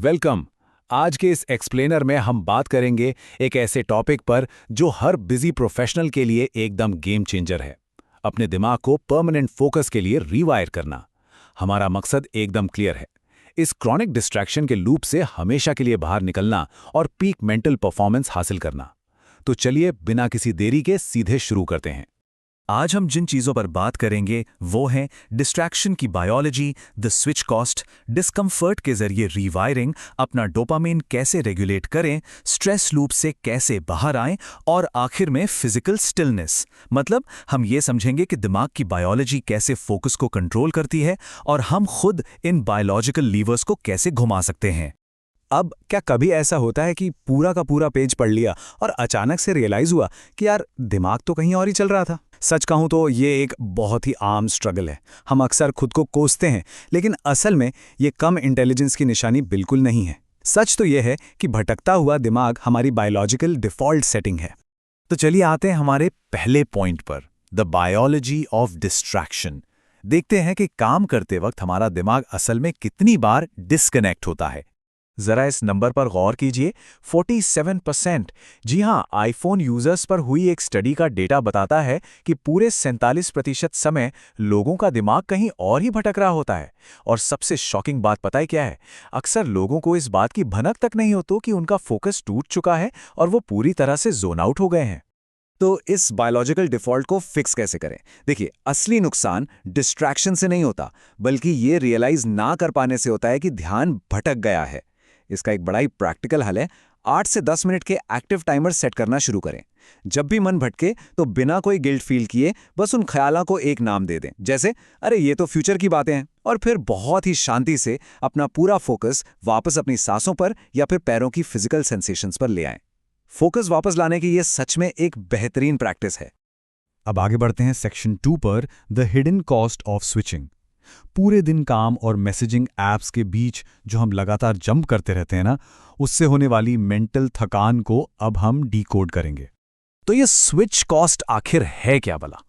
Welcome. आज के इस एक्सप्लेनर में हम बात करेंगे एक ऐसे टॉपिक पर जो हर बिजी प्रोफेशनल के लिए एकदम गेम चेंजर है। अपने दिमाग को परमानेंट फोकस के लिए रीवायर करना। हमारा मकसद एकदम क्लियर है, इस क्रॉनिक डिस्ट्रैक्शन के लूप से हमेशा के लिए बाहर निकलना और पीक मेंटल परफॉर्मेंस हासिल करना। तो चलिए बिना किसी देरी के सीधे शुरू करते हैं। आज हम जिन चीज़ों पर बात करेंगे वो हैं डिस्ट्रैक्शन की biology, the switch cost, discomfort के जरिए रीवायरिंग, अपना डोपामाइन कैसे रेगुलेट करें, स्ट्रेस लूप से कैसे बाहर आएं और आखिर में फिजिकल स्टिलनेस। मतलब हम ये समझेंगे कि दिमाग की बायोलॉजी कैसे फोकस को कंट्रोल करती है और हम खुद इन बायोलॉजिकल लीवर्स को कैसे घुमा सकते हैं। अब क्या कभी ऐसा होता है कि पूरा का पूरा पेज पढ़ लिया और अचानक से रियलाइज हुआ कि यार दिमाग तो कहीं और ही चल रहा था? सच कहूं तो ये एक बहुत ही आम स्ट्रगल है। हम अक्सर खुद को कोसते हैं, लेकिन असल में ये कम इंटेलिजेंस की निशानी बिल्कुल नहीं है। सच तो ये है कि भटकता हुआ दिमाग हमारी बायोलॉजिकल डिफ़ॉल्ट सेटिंग है। तो चलिए आते हैं हमारे पहले पॉइंट पर, द बायोलॉजी ऑफ डिस्ट्रैक्शन। देखते हैं कि काम करते वक्त हमारा दिमाग असल में कितनी बार डिस्कनेक्ट होता है। जरा इस नंबर पर गौर कीजिए, 47%। जी हां, आईफोन यूजर्स पर हुई एक स्टडी का डेटा बताता है कि पूरे 47% समय लोगों का दिमाग कहीं और ही भटक रहा होता है। और सबसे शॉकिंग बात पता है क्या है? अक्सर लोगों को इस बात की भनक तक नहीं होती कि उनका फोकस टूट चुका है और वो पूरी तरह से जोन आउट हो गए हैं। तो इस बायोलॉजिकल डिफ़ॉल्ट को फिक्स कैसे करें? देखिए, असली नुकसान डिस्ट्रैक्शन से नहीं होता, बल्कि ये रियलाइज ना कर पाने से होता है कि ध्यान भटक गया है। इसका एक बड़ा ही प्रैक्टिकल हल है। 8 से 10 मिनट के एक्टिव टाइमर सेट करना शुरू करें। जब भी मन भटके तो बिना कोई गिल्ट फील किए बस उन ख्यालों को एक नाम दे दें, जैसे अरे ये तो फ्यूचर की बातें हैं, और फिर बहुत ही शांति से अपना पूरा फोकस वापस अपनी सांसों पर या फिर पैरों की फिजिकल सेंसेशंस पर ले आएं। फोकस वापस लाने की ये सच में एक बेहतरीन प्रैक्टिस है। अब आगे बढ़ते हैं सेक्शन 2 पर, the hidden cost of switching. पूरे दिन काम और मैसेजिंग ऐप्स के बीच जो हम लगातार जंप करते रहते हैं ना, उससे होने वाली मेंटल थकान को अब हम डीकोड करेंगे। तो ये स्विच कॉस्ट आखिर है क्या भला?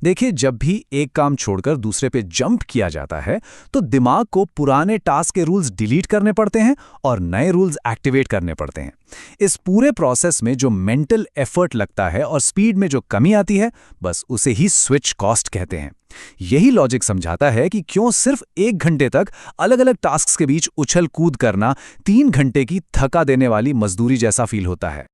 देखिए, जब भी एक काम छोड़कर दूसरे पे जंप किया जाता है तो दिमाग को पुराने टास्क के रूल्स डिलीट करने पड़ते हैं और नए रूल्स एक्टिवेट करने पड़ते हैं। इस पूरे प्रोसेस में जो मेंटल एफर्ट लगता है और स्पीड में जो कमी आती है, बस उसे ही स्विच कॉस्ट कहते हैं। यही लॉजिक समझाता है कि क्यों सिर्फ 1 घंटे तक अलग अलग टास्क के बीच उछल कूद करना 3 घंटे की थका देने वाली मजदूरी जैसा फील होता है।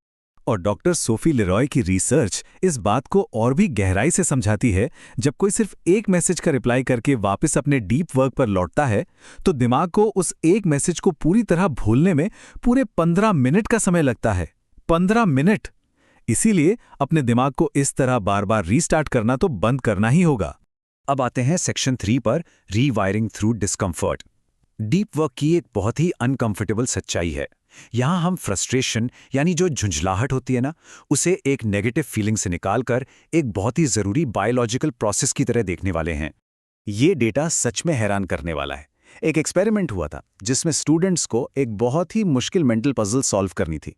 और डॉक्टर सोफी लेरॉय की रिसर्च इस बात को और भी गहराई से समझाती है। जब कोई सिर्फ एक मैसेज का रिप्लाई करके वापस अपने डीप वर्क पर लौटता है तो दिमाग को उस एक मैसेज को पूरी तरह भूलने में पूरे 15 मिनट का समय लगता है। 15 मिनट! इसीलिए अपने दिमाग को इस तरह बार बार रीस्टार्ट करना तो बंद करना ही होगा। अब आते हैं सेक्शन 3 पर, rewiring through discomfort. Deep work की एक बहुत ही अनकंफर्टेबल सच्चाई है। यहां हम फ्रस्ट्रेशन यानी जो झुंझलाहट होती है ना, उसे एक नेगेटिव फीलिंग से निकालकर एक बहुत ही जरूरी बायोलॉजिकल प्रोसेस की तरह देखने वाले हैं। ये डेटा सच में हैरान करने वाला है। एक एक्सपेरिमेंट हुआ था जिसमें स्टूडेंट्स को एक बहुत ही मुश्किल मेंटल पजल सॉल्व करनी थी।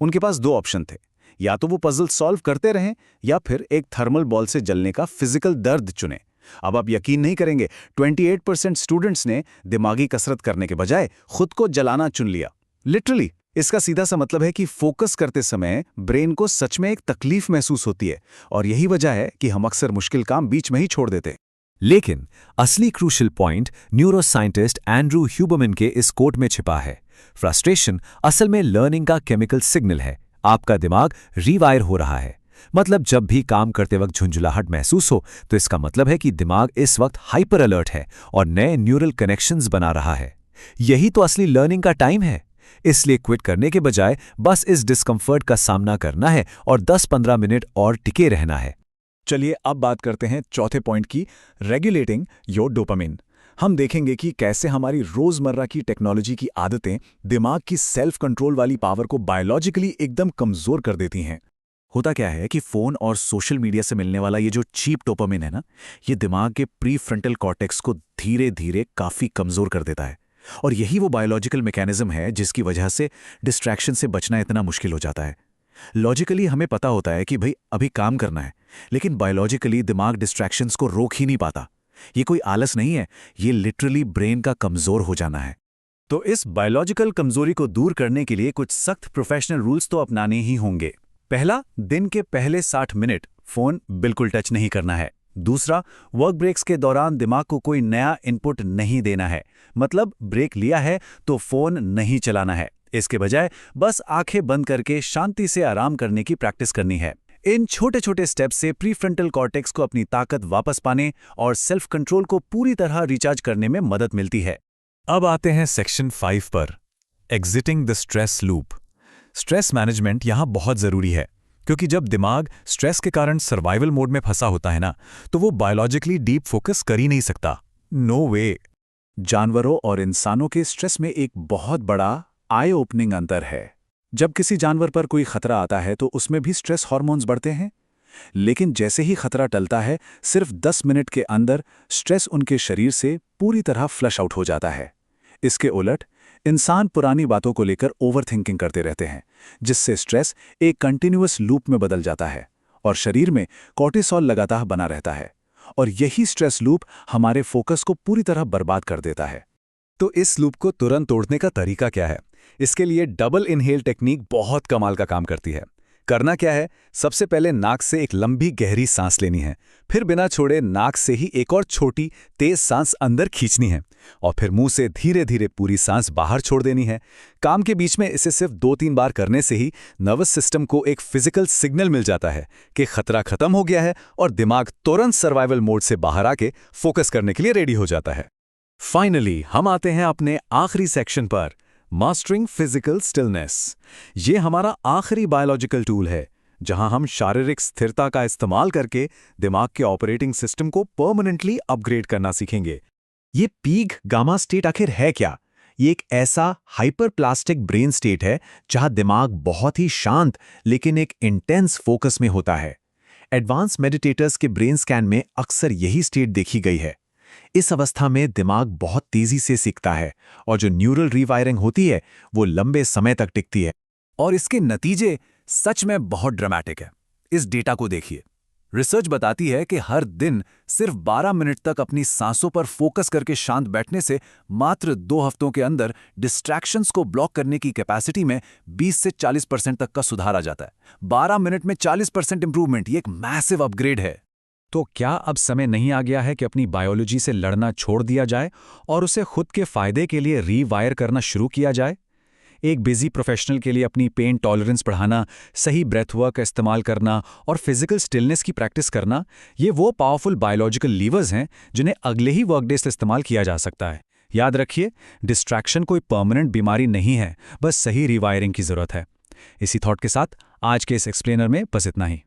उनके पास 2 ऑप्शन थे, या तो वो पजल सॉल्व करते रहें या फिर एक थर्मल बॉल से जलने का फिजिकल दर्द चुने। अब आप यकीन नहीं करेंगे, 28% स्टूडेंट्स ने दिमागी कसरत करने के बजाय खुद को जलाना चुन लिया। लिटरली, इसका सीधा सा मतलब है कि फोकस करते समय ब्रेन को सच में एक तकलीफ महसूस होती है, और यही वजह है कि हम अक्सर मुश्किल काम बीच में ही छोड़ देते। लेकिन असली crucial point neuroscientist Andrew Huberman के इस कोट में छिपा है। फ्रस्ट्रेशन असल में लर्निंग का केमिकल सिग्नल है। आपका दिमाग रीवायर हो रहा है। मतलब जब भी काम करते वक्त झुंझलाहट महसूस हो तो इसका मतलब है कि दिमाग इस वक्त हाइपर अलर्ट है और नए न्यूरल कनेक्शंस बना रहा है। यही तो असली लर्निंग का टाइम है। इसलिए क्विट करने के बजाय बस इस डिस्कम्फर्ट का सामना करना है और 10-15 मिनट और टिके रहना है। चलिए अब बात करते हैं चौथे पॉइंट की, रेगुलेटिंग योर डोपामिन। हम देखेंगे कि कैसे हमारी रोजमर्रा की टेक्नोलॉजी की आदतें दिमाग की सेल्फ कंट्रोल वाली पावर को बायोलॉजिकली एकदम कमजोर कर देती हैं। होता क्या है कि फोन और सोशल मीडिया से मिलने वाला ये जो चीप डोपामिन है ना, ये दिमाग के प्री फ्रंटल कॉर्टेक्स को धीरे धीरे काफी कमजोर कर देता है। और यही वो बायोलॉजिकल मैकेनिज्म है जिसकी वजह से डिस्ट्रैक्शन से बचना इतना मुश्किल हो जाता है। लॉजिकली हमें पता होता है कि भाई अभी काम करना है, लेकिन बायोलॉजिकली दिमाग डिस्ट्रैक्शंस को रोक ही नहीं पाता। ये कोई आलस नहीं है, ये लिटरली ब्रेन का कमजोर हो जाना है। तो इस बायोलॉजिकल कमजोरी को दूर करने के लिए कुछ सख्त प्रोफेशनल रूल्स तो अपनाने ही होंगे। पहला, दिन के पहले 60 मिनट फोन बिल्कुल टच नहीं करना है। दूसरा, वर्क ब्रेक्स के दौरान दिमाग को कोई नया इनपुट नहीं देना है, मतलब ब्रेक लिया है तो फोन नहीं चलाना है। इसके बजाय बस आंखें बंद करके शांति से आराम करने की प्रैक्टिस करनी है। इन छोटे छोटे स्टेप्स से प्रीफ्रंटल कॉर्टेक्स को अपनी ताकत वापस पाने और सेल्फ कंट्रोल को पूरी तरह रिचार्ज करने में मदद मिलती है। अब आते हैं सेक्शन 5 पर, exiting the stress loop. Stress management यहाँ बहुत ज़रूरी है, क्योंकि जब दिमाग स्ट्रेस के कारण सर्वाइवल मोड में फंसा होता है ना, तो वो बायोलॉजिकली डीप फोकस कर ही नहीं सकता। नो वे। जानवरों और इंसानों के स्ट्रेस में एक बहुत बड़ा आई ओपनिंग अंतर है। जब किसी जानवर पर कोई खतरा आता है तो उसमें भी स्ट्रेस हार्मोन्स बढ़ते हैं, लेकिन जैसे ही खतरा टलता है, सिर्फ 10 मिनट के अंदर स्ट्रेस उनके शरीर से पूरी तरह फ्लश आउट हो जाता है। इसके उलट इंसान पुरानी बातों को लेकर ओवरथिंकिंग करते रहते हैं, जिससे स्ट्रेस एक कंटिन्यूअस लूप में बदल जाता है और शरीर में कॉर्टिसोल लगातार बना रहता है, और यही स्ट्रेस लूप हमारे फोकस को पूरी तरह बर्बाद कर देता है। तो इस लूप को तुरंत तोड़ने का तरीका क्या है? इसके लिए डबल इनहेल टेक्निक बहुत कमाल का काम करती है। करना क्या है, सबसे पहले नाक से एक लंबी गहरी सांस लेनी है, फिर बिना छोड़े नाक से ही एक और छोटी तेज सांस अंदर खींचनी है, और फिर मुंह से धीरे धीरे पूरी सांस बाहर छोड़ देनी है। काम के बीच में इसे सिर्फ 2-3 बार करने से ही नर्वस सिस्टम को एक फिजिकल सिग्नल मिल जाता है कि खतरा खत्म हो गया है, और दिमाग तुरंत सर्वाइवल मोड से बाहर आके फोकस करने के लिए रेडी हो जाता है। फाइनली हम आते हैं अपने आखिरी सेक्शन पर, मास्टरिंग फिजिकल स्टिलनेस। ये हमारा आखिरी बायोलॉजिकल टूल है, जहां हम शारीरिक स्थिरता का इस्तेमाल करके दिमाग के ऑपरेटिंग सिस्टम को परमानेंटली अपग्रेड करना सीखेंगे। ये पीक गामा स्टेट आखिर है क्या? ये एक ऐसा हाइपरप्लास्टिक ब्रेन स्टेट है जहां दिमाग बहुत ही शांत लेकिन एक इंटेंस फोकस में होता है। एडवांस मेडिटेटर्स के ब्रेन स्कैन में अक्सर यही स्टेट देखी गई है। इस अवस्था में दिमाग बहुत तेजी से सीखता है, और जो न्यूरल रीवायरिंग होती है वो लंबे समय तक टिकती है, और इसके नतीजे सच में बहुत ड्रामेटिक है। इस डेटा को देखिए। रिसर्च बताती है कि हर दिन सिर्फ 12 मिनट तक अपनी सांसों पर फोकस करके शांत बैठने से मात्र 2 हफ्तों के अंदर डिस्ट्रैक्शंस को ब्लॉक करने की कैपेसिटी में 20 से 40% तक का सुधार आ जाता है। 12 मिनट में 40% इंप्रूवमेंट, ये एक मैसिव अपग्रेड है। तो क्या अब समय नहीं आ गया है कि अपनी बायोलॉजी से लड़ना छोड़ दिया जाए और उसे खुद के फायदे के लिए रीवायर करना शुरू किया जाए? एक बिजी प्रोफेशनल के लिए अपनी पेन टॉलरेंस बढ़ाना, सही ब्रेथ वर्क का इस्तेमाल करना और फिजिकल स्टिलनेस की प्रैक्टिस करना, ये वो पावरफुल बायोलॉजिकल लीवर्स हैं जिन्हें अगले ही वर्कडे से इस्तेमाल किया जा सकता है। याद रखिए, डिस्ट्रैक्शन कोई परमानेंट बीमारी नहीं है, बस सही रीवायरिंग की जरूरत है। इसी थॉट के साथ आज के इस एक्सप्लेनर में बस इतना ही।